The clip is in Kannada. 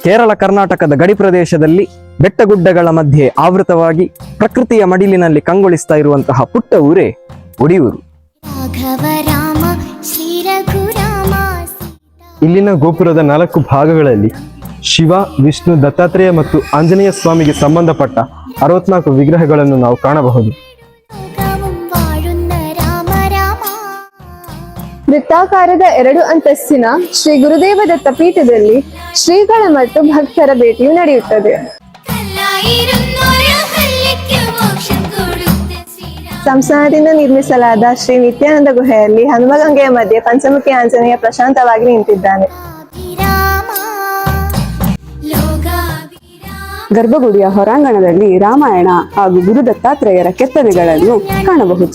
ಕೇರಳ ಕರ್ನಾಟಕದ ಗಡಿ ಪ್ರದೇಶದಲ್ಲಿ ಬೆಟ್ಟಗುಡ್ಡಗಳ ಮಧ್ಯೆ ಆವೃತವಾಗಿ ಪ್ರಕೃತಿಯ ಮಡಿಲಿನಲ್ಲಿ ಕಂಗೊಳಿಸ್ತಾ ಇರುವಂತಹ ಪುಟ್ಟ ಊರೇ ಒಡಿಯೂರು. ಇಲ್ಲಿನ ಗೋಪುರದ 4 ಭಾಗಗಳಲ್ಲಿ ಶಿವ, ವಿಷ್ಣು, ದತ್ತಾತ್ರೇಯ ಮತ್ತು ಆಂಜನೇಯ ಸ್ವಾಮಿಗೆ ಸಂಬಂಧಪಟ್ಟ 64 ವಿಗ್ರಹಗಳನ್ನು ನಾವು ಕಾಣಬಹುದು. ವೃತ್ತಾಕಾರದ 2 ಅಂತಸ್ತಿನ ಶ್ರೀ ಗುರುದೇವ ದತ್ತ ಪೀಠದಲ್ಲಿ ಶ್ರೀಗಳ ಮತ್ತು ಭಕ್ತರ ಭೇಟಿಯು ನಡೆಯುತ್ತದೆ. ಸಂಸ್ಥಾನದಿಂದ ನಿರ್ಮಿಸಲಾದ ಶ್ರೀ ನಿತ್ಯಾನಂದ ಗುಹೆಯಲ್ಲಿ ಹನುಮಗಂಗೆಯ ಮಧ್ಯೆ ಪಂಚಮುಖಿ ಆಂಜನೇಯ ಪ್ರಶಾಂತವಾಗಿ ನಿಂತಿದ್ದಾನೆ. ಗರ್ಭಗುಡಿಯ ಹೊರಾಂಗಣದಲ್ಲಿ ರಾಮಾಯಣ ಹಾಗೂ ಗುರು ದತ್ತಾತ್ರೇಯರ ಕೆತ್ತನೆಗಳನ್ನು ಕಾಣಬಹುದು.